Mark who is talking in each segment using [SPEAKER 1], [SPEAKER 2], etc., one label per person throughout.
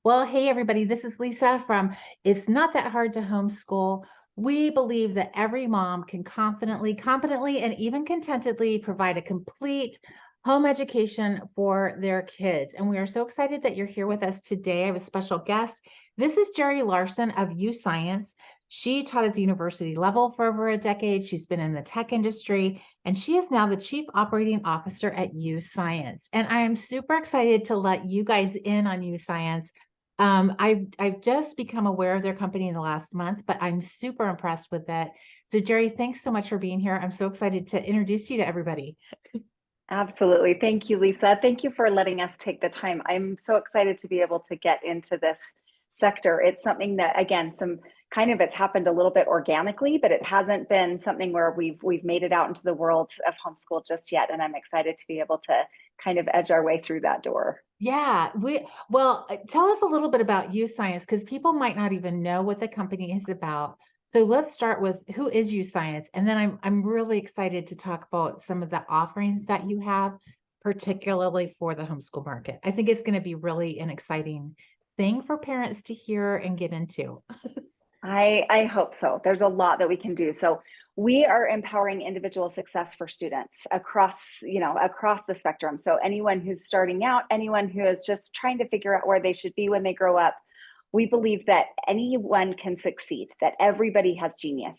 [SPEAKER 1] Well, hey everybody, this is Lisa from It's Not That Hard to Homeschool. We believe that every mom can confidently, competently, and even contentedly provide a complete home education for their kids. And we are so excited that you're here with us today. I have a special guest. This is Jerry Larson of YouScience. She taught at the university level for over a decade. She's been in the tech industry, and she is now the Chief Operating Officer at YouScience. And I am super excited to let you guys in on YouScience. I've just become aware of their company in the last month, but I'm super impressed with it. So Jerry, thanks so much for being here. I'm so excited to introduce you to everybody.
[SPEAKER 2] Absolutely. Thank you, Lisa. Thank you for letting us take the time. I'm so excited to be able to get into this sector. It's something that, again, it's happened a little bit organically, but it hasn't been something where we've made it out into the world of homeschool just yet. And I'm excited to be able to kind of edge our way through that door.
[SPEAKER 1] Yeah, tell us a little bit about YouScience because people might not even know what the company is about. So let's start with who is YouScience, and then I'm really excited to talk about some of the offerings that you have, particularly for the homeschool market. I think it's going to be really an exciting thing for parents to hear and get into.
[SPEAKER 2] I hope so. There's a lot that we can do. So we are empowering individual success for students across the spectrum. So anyone who's starting out, anyone who is just trying to figure out where they should be when they grow up, we believe that anyone can succeed, that everybody has genius.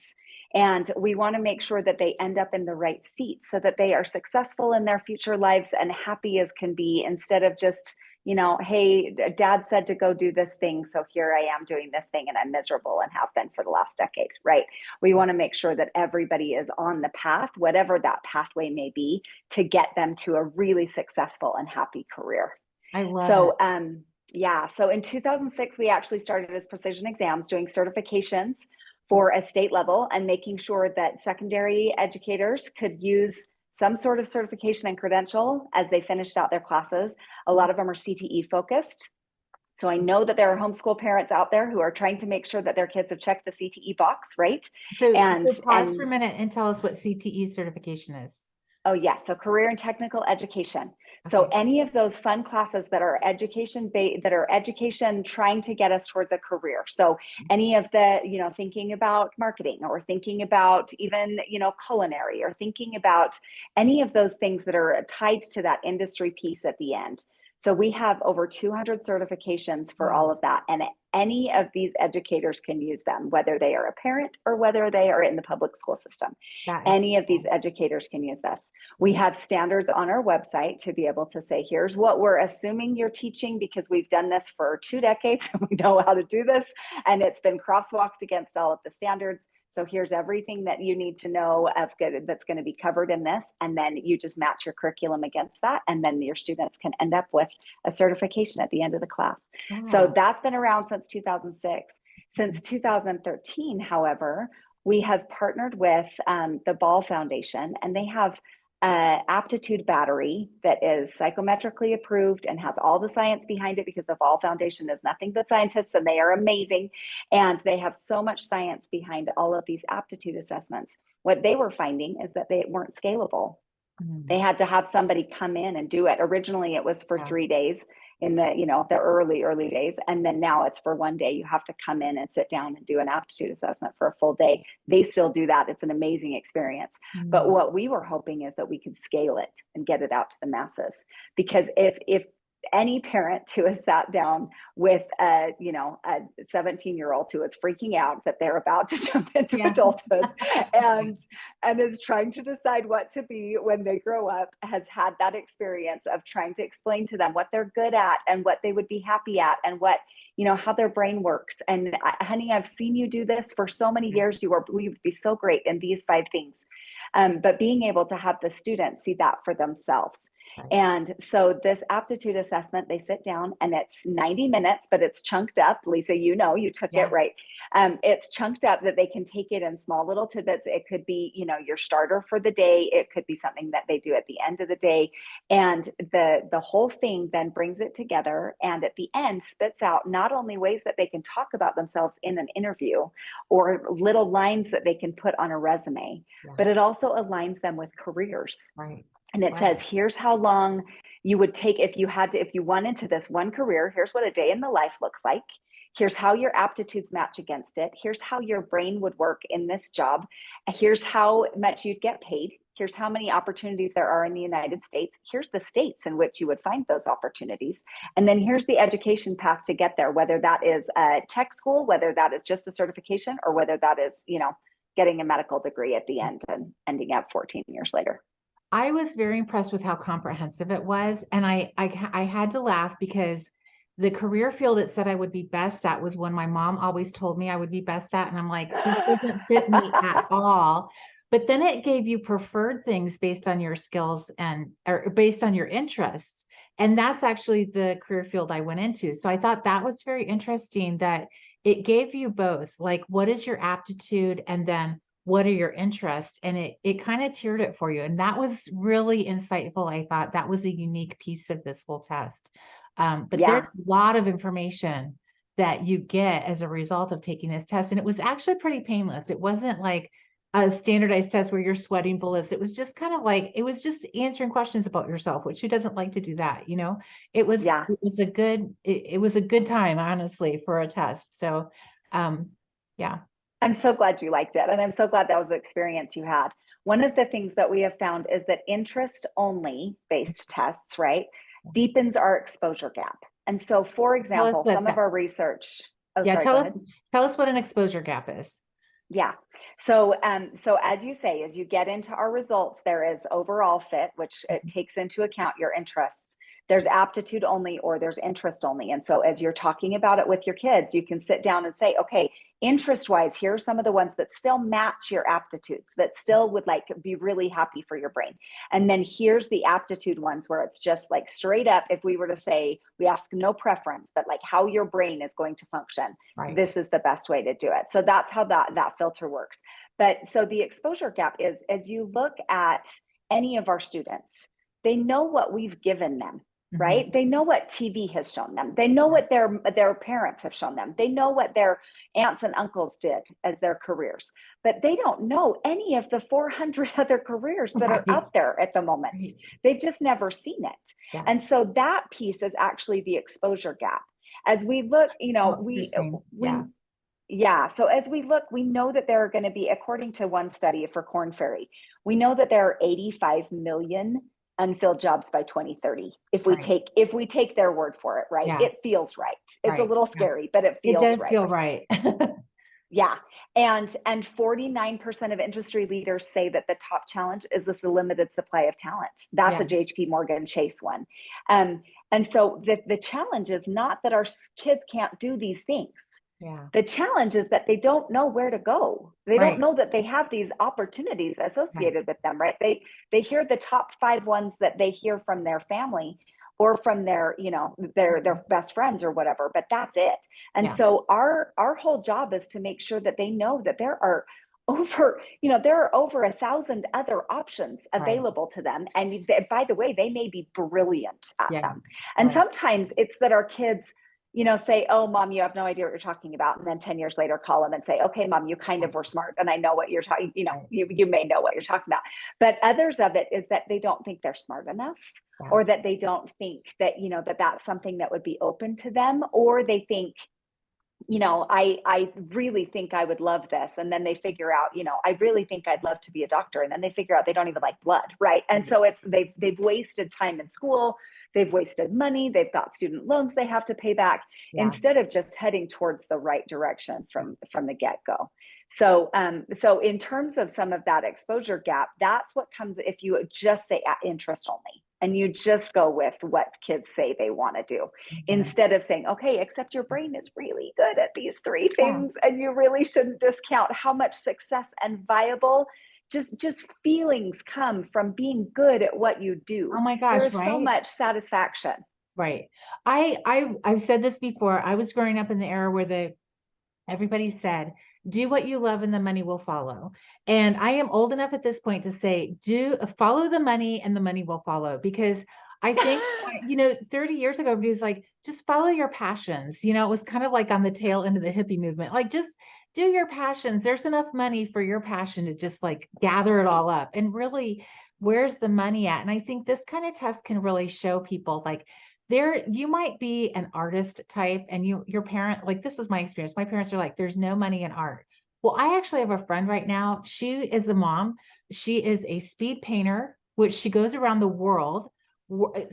[SPEAKER 2] And we want to make sure that they end up in the right seat so that they are successful in their future lives and happy as can be, instead of just, hey, dad said to go do this thing, so here I am doing this thing and I'm miserable and have been for the last decade, right? We want to make sure that everybody is on the path, whatever that pathway may be, to get them to a really successful and happy career.
[SPEAKER 1] I love it.
[SPEAKER 2] So in 2006, we actually started as Precision Exams, doing certifications for a state level and making sure that secondary educators could use some sort of certification and credential as they finished out their classes. A lot of them are CTE focused. So I know that there are homeschool parents out there who are trying to make sure that their kids have checked the CTE box, right?
[SPEAKER 1] So pause for a minute and tell us what CTE certification is.
[SPEAKER 2] Oh, yes. So career and technical education. So
[SPEAKER 1] Okay.
[SPEAKER 2] any of those fun classes that are education trying to get us towards a career. So any of the, thinking about marketing, or thinking about even, culinary, or thinking about any of those things that are tied to that industry piece at the end. So we have over 200 certifications for all of that. And any of these educators can use them, whether they are a parent or whether they are in the public school system. Any of these educators can use this. We have standards on our website to be able to say, here's what we're assuming you're teaching, because we've done this for 2 decades and we know how to do this. And it's been crosswalked against all of the standards. So here's everything that you need to know that's going to be covered in this. And then you just match your curriculum against that. And then your students can end up with a certification at the end of the class.
[SPEAKER 1] Wow.
[SPEAKER 2] So that's been around since 2006. Since 2013, however, we have partnered with the Ball Foundation, and they have Aptitude battery that is psychometrically approved and has all the science behind it, because the Ball Foundation is nothing but scientists and they are amazing. And they have so much science behind all of these aptitude assessments. What they were finding is that they weren't scalable. They had to have somebody come in and do it. Originally, it was for 3 days in the early days. And then now it's for 1 day. You have to come in and sit down and do an aptitude assessment for a full day. They still do that. It's an amazing experience. But what we were hoping is that we could scale it and get it out to the masses. Because if any parent who has sat down with a 17-year-old who is freaking out that they're about to jump into adulthood and is trying to decide what to be when they grow up, has had that experience of trying to explain to them what they're good at and what they would be happy at, and what, how their brain works. And honey, I've seen you do this for so many years. We would be so great in these 5 things. But being able to have the students see that for themselves. And so this aptitude assessment, they sit down and it's 90 minutes, but it's chunked up. Lisa, you took it right. It's chunked up that they can take it in small little tidbits. It could be, your starter for the day. It could be something that they do at the end of the day. And the whole thing then brings it together, and at the end spits out not only ways that they can talk about themselves in an interview or little lines that they can put on a resume, but it also aligns them with careers.
[SPEAKER 1] Right.
[SPEAKER 2] And it says, here's how long you would take if you went into this one career. Here's what a day in the life looks like. Here's how your aptitudes match against it. Here's how your brain would work in this job. Here's how much you'd get paid. Here's how many opportunities there are in the United States. Here's the states in which you would find those opportunities. And then here's the education path to get there, whether that is a tech school, whether that is just a certification, or whether that is, getting a medical degree at the end and ending up 14 years later.
[SPEAKER 1] I was very impressed with how comprehensive it was. And I had to laugh because the career field it said I would be best at was one my mom always told me I would be best at. And I'm like, this doesn't fit me at all. But then it gave you preferred things based on your skills or based on your interests. And that's actually the career field I went into. So I thought that was very interesting that it gave you both, like, what is your aptitude? And then what are your interests? And it kind of tiered it for you. And that was really insightful. I thought that was a unique piece of this whole test. But there's a lot of information that you get as a result of taking this test. And it was actually pretty painless. It wasn't like a standardized test where you're sweating bullets. It was just kind of like, it was just answering questions about yourself, which who doesn't like to do that? It was a good time, honestly, for a test. So, yeah.
[SPEAKER 2] I'm so glad you liked it. And I'm so glad that was the experience you had. One of the things that we have found is that interest only based tests, right, deepens our exposure gap. And so, for example, some of our research.
[SPEAKER 1] Tell us what an exposure gap is.
[SPEAKER 2] Yeah. So as you say, as you get into our results, there is overall fit, which it takes into account your interests. There's aptitude only, or there's interest only. And so as you're talking about it with your kids, you can sit down and say, okay, interest wise, here are some of the ones that still match your aptitudes, that still would be really happy for your brain. And then here's the aptitude ones where it's just like straight up, if we were to say, we ask no preference, but like how your brain is going to function, this is the best way to do it. So that's how that filter works. But so the exposure gap is, as you look at any of our students, they know what we've given them. Right? They know what TV has shown them. They know what their parents have shown them. They know what their aunts and uncles did as their careers, but they don't know any of the 400 other careers that are out there at the moment. They've just never seen it. Yeah. And so that piece is actually the exposure gap. As we look, so as we look, we know that there are going to be, according to one study for Korn Ferry, we know that there are 85 million unfilled jobs by 2030. If we take their word for it, right? Yeah. It feels right. It's a little scary, but it feels right. It does
[SPEAKER 1] feel right.
[SPEAKER 2] Yeah. And 49% of industry leaders say that the top challenge is this limited supply of talent. That's a JP Morgan Chase one. And so the challenge is not that our kids can't do these things. Yeah. The challenge is that they don't know where to go. They don't know that they have these opportunities associated with them, right? They hear the top 5 ones that they hear from their family or from their best friends or whatever, but that's it. And so our whole job is to make sure that they know that there are over 1,000 other options available to them. And by the way, they may be brilliant at them. And sometimes it's that our kids say, oh, mom, you have no idea what you're talking about. And then 10 years later, call them and say, okay, mom, you kind of were smart. And I know what you're talking, you may know what you're talking about. But others of it is that they don't think they're smart enough, or that they don't think that, that's something that would be open to them, or they think, I really think I would love this. And then they figure out, I really think I'd love to be a doctor. And then they figure out they don't even like blood. Right. And so they've wasted time in school. They've wasted money. They've got student loans they have to pay back instead of just heading towards the right direction from the get-go. So in terms of some of that exposure gap, that's what comes if you just say interest only. And you just go with what kids say they want to do instead of saying, okay, except your brain is really good at these 3 things. And you really shouldn't discount how much success and viable just feelings come from being good at what you do.
[SPEAKER 1] Oh my gosh.
[SPEAKER 2] There's so much satisfaction.
[SPEAKER 1] Right. I've said this before. I was growing up in the era where everybody said, do what you love and the money will follow. And I am old enough at this point to say, follow the money and the money will follow. Because I think, 30 years ago, everybody was like, just follow your passions. It was kind of like on the tail end of the hippie movement, like just do your passions. There's enough money for your passion to just like gather it all up. And really where's the money at? And I think this kind of test can really show people like you might be an artist type and your parent, like this was my experience. My parents are like, there's no money in art. Well, I actually have a friend right now. She is a mom. She is a speed painter, which she goes around the world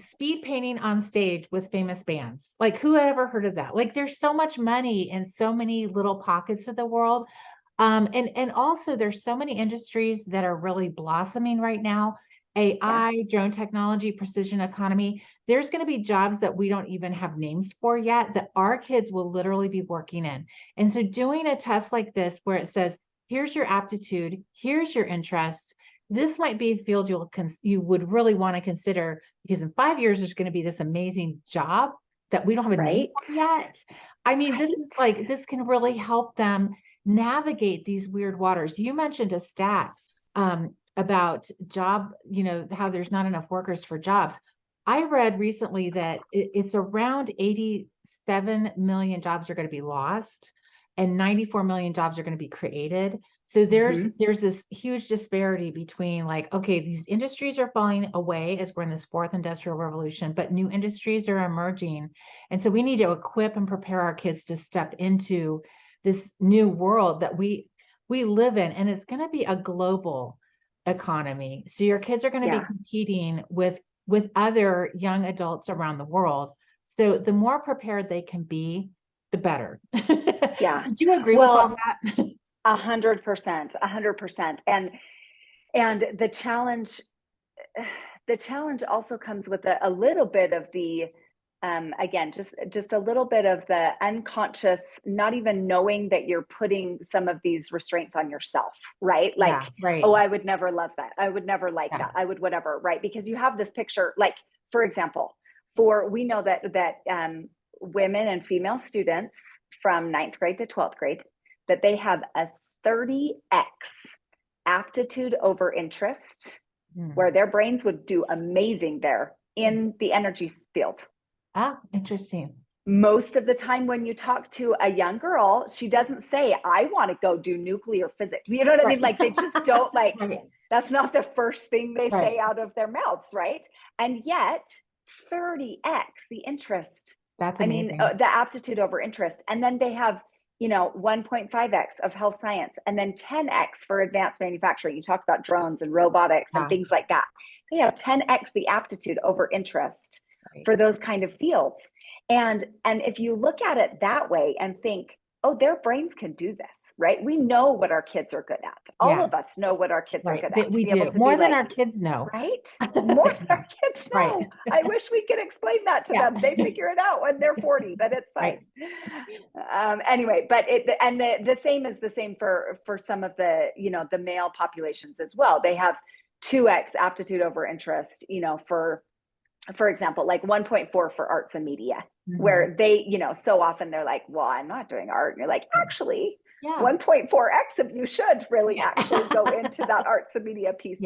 [SPEAKER 1] speed painting on stage with famous bands. Like who had ever heard of that? Like there's so much money in so many little pockets of the world. And also there's so many industries that are really blossoming right now. AI, drone technology, precision economy. There's going to be jobs that we don't even have names for yet that our kids will literally be working in. And so doing a test like this where it says, here's your aptitude, here's your interests. This might be a field you would really want to consider because in 5 years there's going to be this amazing job that we don't have a name for yet. I mean, this is like this can really help them navigate these weird waters. You mentioned a stat about job, how there's not enough workers for jobs. I read recently that it's around 87 million jobs are going to be lost and 94 million jobs are going to be created. So there's this huge disparity between like, okay, these industries are falling away as we're in this fourth industrial revolution, but new industries are emerging. And so we need to equip and prepare our kids to step into this new world that we live in, and it's going to be a global economy. So your kids are going to be competing with other young adults around the world. So the more prepared they can be, the better.
[SPEAKER 2] Yeah.
[SPEAKER 1] Do you agree with all that?
[SPEAKER 2] 100%, 100%. And the challenge also comes with a little bit of the again, just a little bit of the unconscious, not even knowing that you're putting some of these restraints on yourself, right? Like, oh, I would never love that. I would never like that. I would whatever, right? Because you have this picture, like, for example, we know that women and female students from 9th grade to 12th grade, that they have a 30x aptitude over interest, where their brains would do amazing there in the energy field.
[SPEAKER 1] Ah, interesting.
[SPEAKER 2] Most of the time when you talk to a young girl, she doesn't say, I want to go do nuclear physics. You know what I mean? Like they just don't like, that's not the first thing they say out of their mouths, right? And yet 30x the interest.
[SPEAKER 1] That's amazing.
[SPEAKER 2] I mean, the aptitude over interest. And then they have, 1.5x of health science, and then 10x for advanced manufacturing. You talk about drones and robotics and things like that. They have 10x the aptitude over interest for those kind of fields. And if you look at it that way and think, oh, their brains can do this, right? We know what our kids are good at. All of us know what our kids are good at.
[SPEAKER 1] We do. More than our kids know.
[SPEAKER 2] Right? More than our kids know. I wish we could explain that to them. They figure it out when they're 40, but it's fine. Anyway, but the same is the same for some of the, the male populations as well. They have 2x aptitude over interest, for example, like 1.4 for arts and media, where they, so often they're like, well, I'm not doing art. And you're like, actually, 1.4x of you should really actually go into that arts and media piece.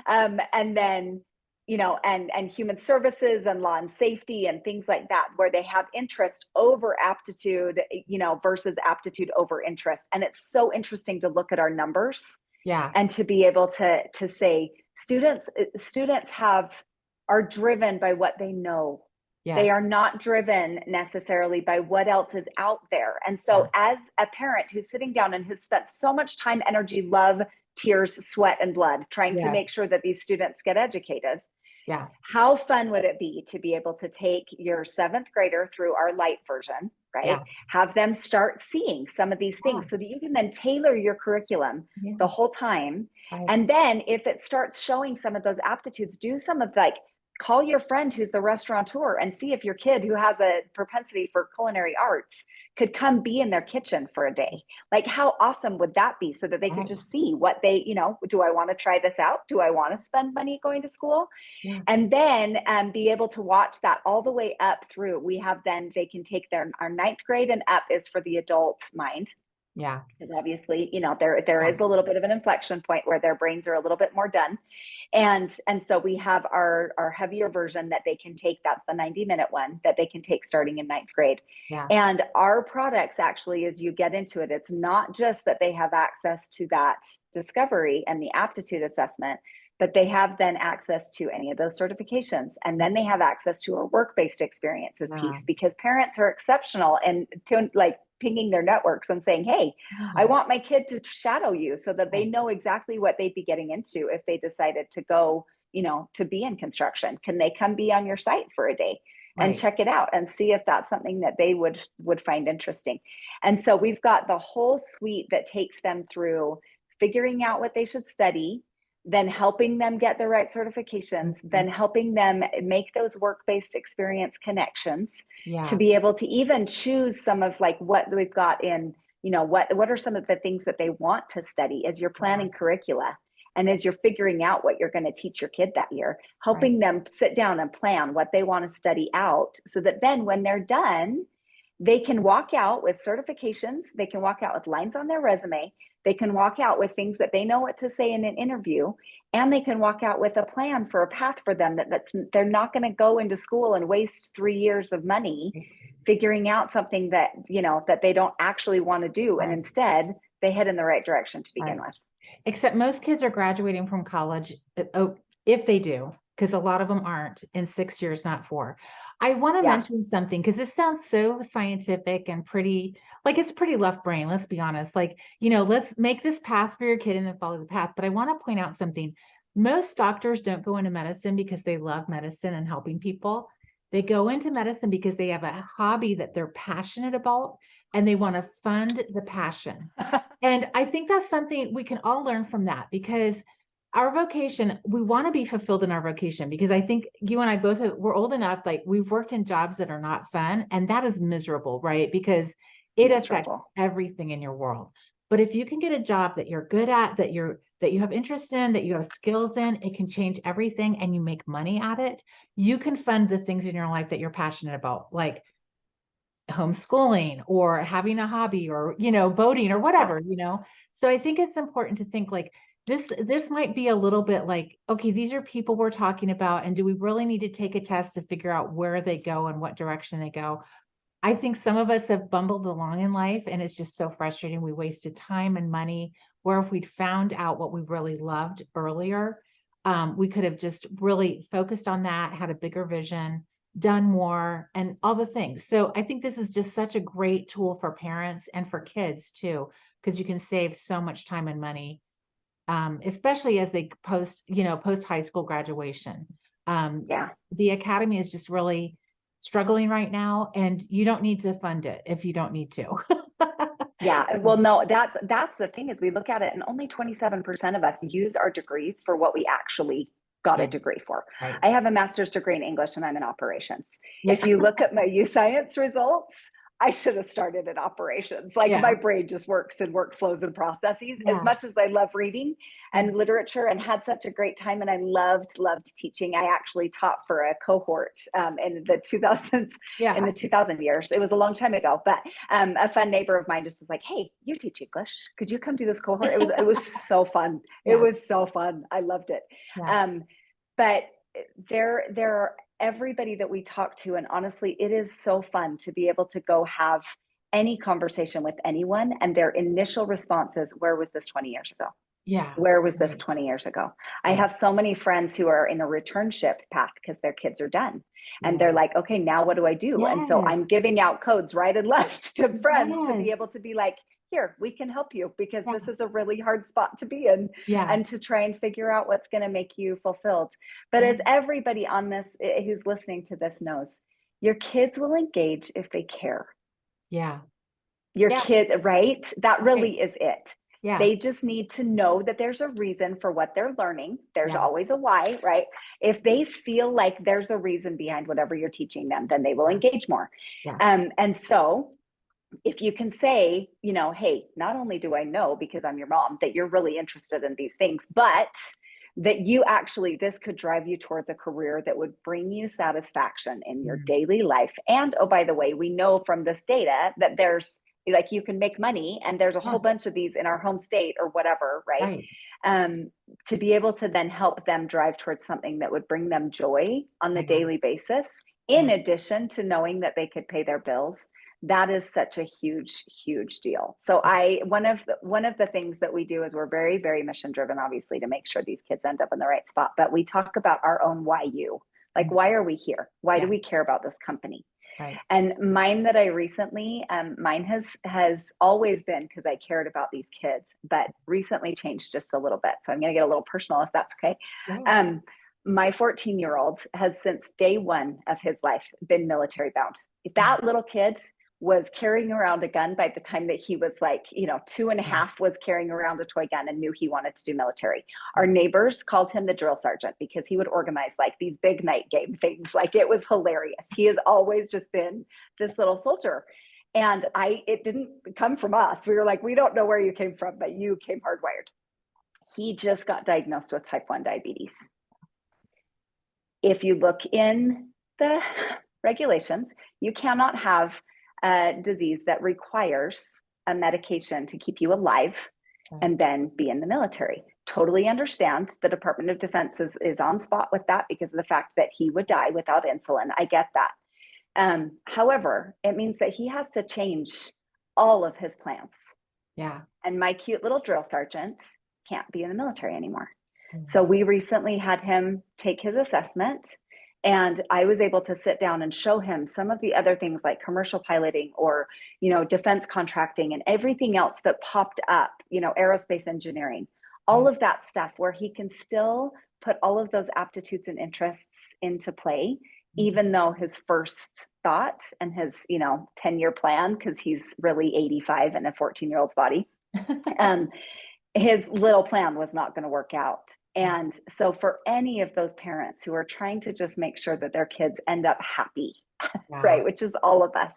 [SPEAKER 2] And then, and human services and law and safety and things like that, where they have interest over aptitude, versus aptitude over interest. And it's so interesting to look at our numbers and to be able to say students are driven by what they know. They are not driven necessarily by what else is out there. And so as a parent who's sitting down and has spent so much time, energy, love, tears, sweat, and blood trying to make sure that these students get educated, how fun would it be to be able to take your 7th grader through our light version, right? Have them start seeing some of these things so that you can then tailor your curriculum the whole time. And then if it starts showing some of those aptitudes, do some of call your friend who's the restaurateur and see if your kid who has a propensity for culinary arts could come be in their kitchen for a day. Like how awesome would that be, so that they could just see what they, do I want to try this out? Do I want to spend money going to school? And then be able to watch that all the way up through. We have then they can take our 9th grade and up is for the adult mind. Because obviously, there is a little bit of an inflection point where their brains are a little bit more done. And so we have our heavier version that they can take. That's the 90-minute one that they can take starting in 9th grade. And our products actually, as you get into it, it's not just that they have access to that discovery and the aptitude assessment, but they have then access to any of those certifications. And then they have access to a work-based experiences piece, because parents are exceptional and to like pinging their networks and saying, hey, I want my kid to shadow you so that they know exactly what they'd be getting into if they decided to go, to be in construction. Can they come be on your site for a day and check it out and see if that's something that they would find interesting? And so we've got the whole suite that takes them through figuring out what they should study, then helping them get the right certifications, then helping them make those work-based experience connections to be able to even choose some of like what we've got in, what are some of the things that they want to study as you're planning curricula. And as you're figuring out what you're going to teach your kid that year, helping them sit down and plan what they want to study out, so that then when they're done, they can walk out with certifications, they can walk out with lines on their resume, they can walk out with things that they know what to say in an interview, and they can walk out with a plan for a path for them that they're not going to go into school and waste 3 years of money figuring out something that, that they don't actually want to do. And instead they head in the right direction to begin with.
[SPEAKER 1] Except most kids are graduating from college, if they do, because a lot of them aren't, in 6 years, not 4. I want to mention something, because this sounds so scientific and pretty, like it's pretty left brain, let's be honest. Like, let's make this path for your kid and then follow the path. But I want to point out something. Most doctors don't go into medicine because they love medicine and helping people. They go into medicine because they have a hobby that they're passionate about, and they want to fund the passion. And I think that's something we can all learn from that, because our vocation, we want to be fulfilled in our vocation, because I think you and I both, we're old enough, like we've worked in jobs that are not fun, and that is miserable, right? Because it affects everything in your world. But if you can get a job that you're good at, that you have interest in, that you have skills in, it can change everything, and you make money at it. You can fund the things in your life that you're passionate about, like homeschooling or having a hobby, or boating or whatever. So I think it's important to think like this might be a little bit like, okay, these are people we're talking about, and do we really need to take a test to figure out where they go and what direction they go? I think some of us have bumbled along in life, and it's just so frustrating. We wasted time and money, where if we'd found out what we really loved earlier, we could have just really focused on that, had a bigger vision, done more, and all the things. So I think this is just such a great tool for parents and for kids too, because you can save so much time and money, especially as they post high school graduation. The academy is just really struggling right now, and you don't need to fund it if you don't need to.
[SPEAKER 2] Well, no, that's the thing, is we look at it and only 27% of us use our degrees for what we actually got a degree for. I have a master's degree in English, and I'm in operations. If you look at my YouScience results, I should have started in operations. Like my brain just works in workflows and processes. As much as I love reading and literature and had such a great time, and I loved teaching. I actually taught for a cohort in the 2000s, in the 2000 years. It was a long time ago, but a fun neighbor of mine just was like, hey, you teach English. Could you come do this cohort? It was so fun. It was so fun. I loved it. But there are everybody that we talk to, and honestly, it is so fun to be able to go have any conversation with anyone, and their initial response is, where was this 20 years ago? Where was this 20 years ago? I have so many friends who are in a returnship path because their kids are done, and they're like, okay, now what do I do? And so I'm giving out codes right and left to friends to be able to be like, here, we can help you, because this is a really hard spot to be in, and to try and figure out what's going to make you fulfilled. But as everybody on this who's listening to this knows, your kids will engage if they care. Your kid, right? That really is it. They just need to know that there's a reason for what they're learning. There's always a why, right? If they feel like there's a reason behind whatever you're teaching them, then they will engage more. And so if you can say, hey, not only do I know, because I'm your mom, that you're really interested in these things, but that you actually, this could drive you towards a career that would bring you satisfaction in your daily life. And, oh, by the way, we know from this data that there's, like, you can make money, and there's a whole bunch of these in our home state or whatever, right? To be able to then help them drive towards something that would bring them joy on the daily basis in addition to knowing that they could pay their bills. That is such a huge, huge deal. So one of the things that we do is we're very, very mission driven, obviously, to make sure these kids end up in the right spot. But we talk about our own why you, like, why are we here? Why do we care about this company?
[SPEAKER 1] Right.
[SPEAKER 2] And mine that I recently, mine has always been because I cared about these kids, but recently changed just a little bit. So I'm going to get a little personal if that's okay.
[SPEAKER 1] Yeah.
[SPEAKER 2] My 14-year-old has since day one of his life been military bound. That little kid was carrying around a gun by the time that he was like, 2.5, was carrying around a toy gun and knew he wanted to do military. Our neighbors called him the drill sergeant because he would organize like these big night game things. Like, it was hilarious. He has always just been this little soldier. And it didn't come from us. We were like, we don't know where you came from, but you came hardwired. He just got diagnosed with type 1 diabetes. If you look in the regulations, you cannot have a disease that requires a medication to keep you alive and then be in the military. Totally understand the Department of Defense is on spot with that because of the fact that he would die without insulin. I get that. However, it means that he has to change all of his plans.
[SPEAKER 1] Yeah.
[SPEAKER 2] And my cute little drill sergeant can't be in the military anymore. So we recently had him take his assessment, and I was able to sit down and show him some of the other things like commercial piloting or, defense contracting and everything else that popped up, aerospace engineering, all of that stuff where he can still put all of those aptitudes and interests into play, even though his first thought and his, 10-year plan, because he's really 85 in a 14-year-old's body, his little plan was not going to work out. And so for any of those parents who are trying to just make sure that their kids end up happy, right, which is all of us,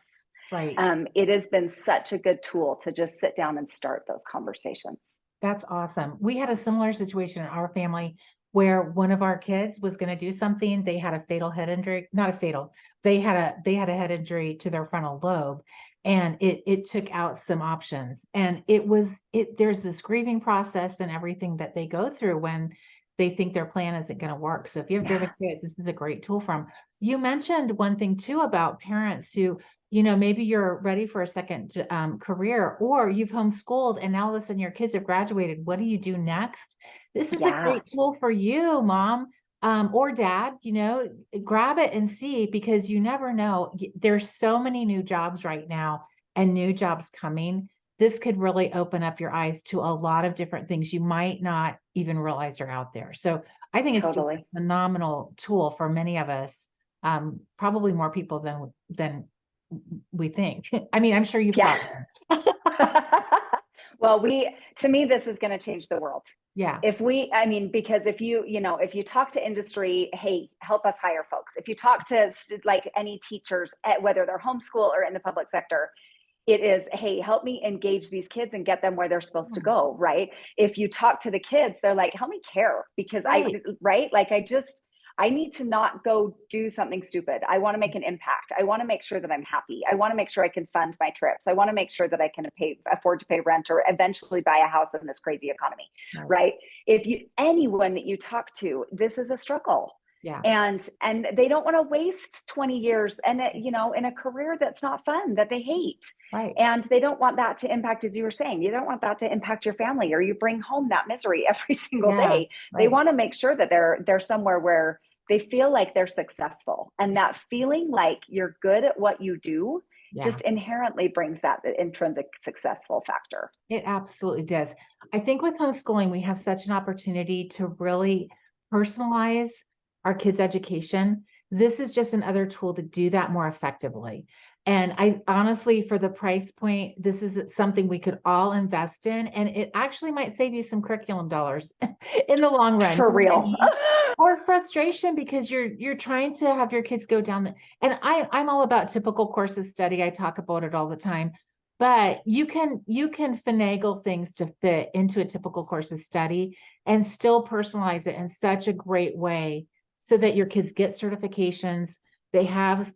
[SPEAKER 1] right,
[SPEAKER 2] it has been such a good tool to just sit down and start those conversations.
[SPEAKER 1] That's awesome. We had a similar situation in our family where one of our kids was going to do something. They had a fatal head injury, not a fatal. They had a head injury to their frontal lobe, and it took out some options. And there's this grieving process and everything that they go through when they think their plan isn't going to work. So if you have driven kids, this is a great tool for them. You mentioned one thing too about parents who, maybe you're ready for a second career, or you've homeschooled and now all of a sudden your kids have graduated. What do you do next? This is a great tool for you, mom, or dad, grab it and see, because you never know. There's so many new jobs right now and new jobs coming. This could really open up your eyes to a lot of different things you might not even realize are out there. So I think it's just a phenomenal tool for many of us, probably more people than we think. I mean, I'm sure you've got
[SPEAKER 2] Well, to me, this is going to change the world.
[SPEAKER 1] Yeah.
[SPEAKER 2] Because if you talk to industry, hey, help us hire folks. If you talk to like any teachers, whether they're homeschool or in the public sector, it is, hey, help me engage these kids and get them where they're supposed to go, right? If you talk to the kids, they're like, help me care, because I need to not go do something stupid. I want to make an impact. I want to make sure that I'm happy. I want to make sure I can fund my trips. I want to make sure that I can afford to pay rent or eventually buy a house in this crazy economy, right? Anyone that you talk to, this is a struggle.
[SPEAKER 1] Yeah.
[SPEAKER 2] And they don't want to waste 20 years and in a career that's not fun, that they hate.
[SPEAKER 1] Right.
[SPEAKER 2] And they don't want that to impact, as you were saying, you don't want that to impact your family, or you bring home that misery every single day. Right. They want to make sure that they're somewhere where they feel like they're successful, and that feeling like you're good at what you do just inherently brings that intrinsic successful factor.
[SPEAKER 1] It absolutely does. I think with homeschooling, we have such an opportunity to really personalize our kids' education. This is just another tool to do that more effectively. And I honestly, for the price point, this is something we could all invest in, and it actually might save you some curriculum dollars in the long run.
[SPEAKER 2] For real.
[SPEAKER 1] Or frustration because you're trying to have your kids go down and I'm all about typical courses study. I talk about it all the time, but you can finagle things to fit into a typical courses study and still personalize it in such a great way so that your kids get certifications. They have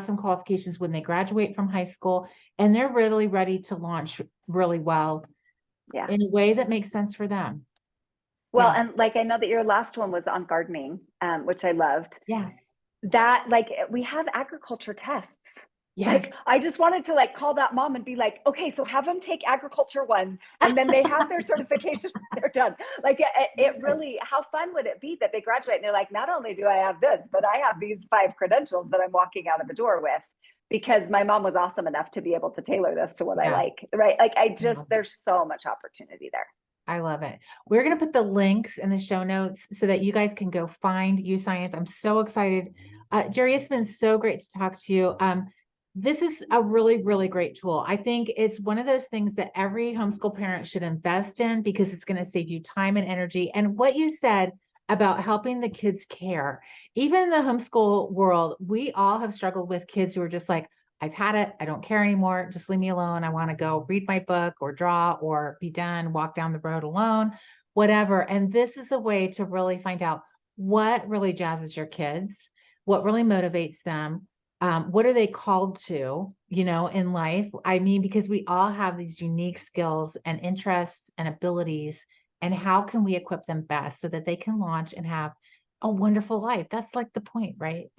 [SPEAKER 1] some qualifications when they graduate from high school, and they're really ready to launch really well in a way that makes sense for them.
[SPEAKER 2] Well, and like, I know that your last one was on gardening, which I loved.
[SPEAKER 1] Yeah.
[SPEAKER 2] that, like, we have agriculture tests.
[SPEAKER 1] Yes.
[SPEAKER 2] Like, I just wanted to like call that mom and be like, okay, so have them take agriculture 1, and then they have their certification, they're done. Like, it really, how fun would it be that they graduate and they're like, not only do I have this, but I have these 5 credentials that I'm walking out of the door with, because my mom was awesome enough to be able to tailor this to what I
[SPEAKER 1] Yeah.
[SPEAKER 2] like, right? Like, I
[SPEAKER 1] I
[SPEAKER 2] just,
[SPEAKER 1] love it.
[SPEAKER 2] there's so much opportunity there.
[SPEAKER 1] I love it. We're going to put the links in the show notes so that you guys can go find YouScience. I'm so excited. Jerry, it's been so great to talk to you. This is a really, really great tool. I think it's one of those things that every homeschool parent should invest in because it's going to save you time and energy. And what you said about helping the kids care, even in the homeschool world, we all have struggled with kids who are just like, I've had it. I don't care anymore. Just leave me alone. I want to go read my book or draw or be done, walk down the road alone, whatever. And this is a way to really find out what really jazzes your kids, what really motivates them. What are they called to, in life? I mean, because we all have these unique skills and interests and abilities, and how can we equip them best so that they can launch and have a wonderful life? That's like the point, right?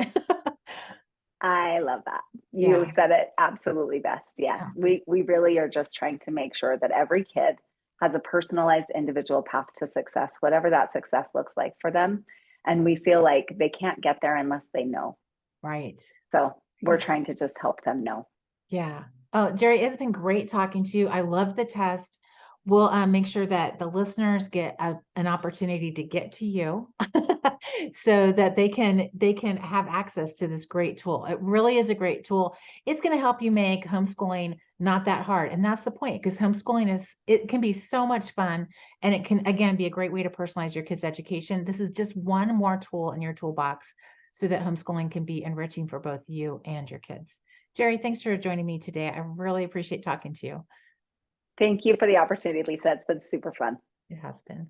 [SPEAKER 2] I love that. You
[SPEAKER 1] Yeah.
[SPEAKER 2] said it absolutely best. Yes.
[SPEAKER 1] Yeah.
[SPEAKER 2] We really are just trying to make sure that every kid has a personalized individual path to success, whatever that success looks like for them. And we feel like they can't get there unless they know.
[SPEAKER 1] Right.
[SPEAKER 2] So we're trying to just help them know.
[SPEAKER 1] Yeah. Oh, Jerry, it's been great talking to you. I love the test. We'll make sure that the listeners get an opportunity to get to you so that they can have access to this great tool. It really is a great tool. It's going to help you make homeschooling not that hard. And that's the point, because homeschooling it can be so much fun, and it can, again, be a great way to personalize your kids' education. This is just one more tool in your toolbox so that homeschooling can be enriching for both you and your kids. Jerry, thanks for joining me today. I really appreciate talking to you.
[SPEAKER 2] Thank you for the opportunity, Lisa. It's been super fun.
[SPEAKER 1] It has been.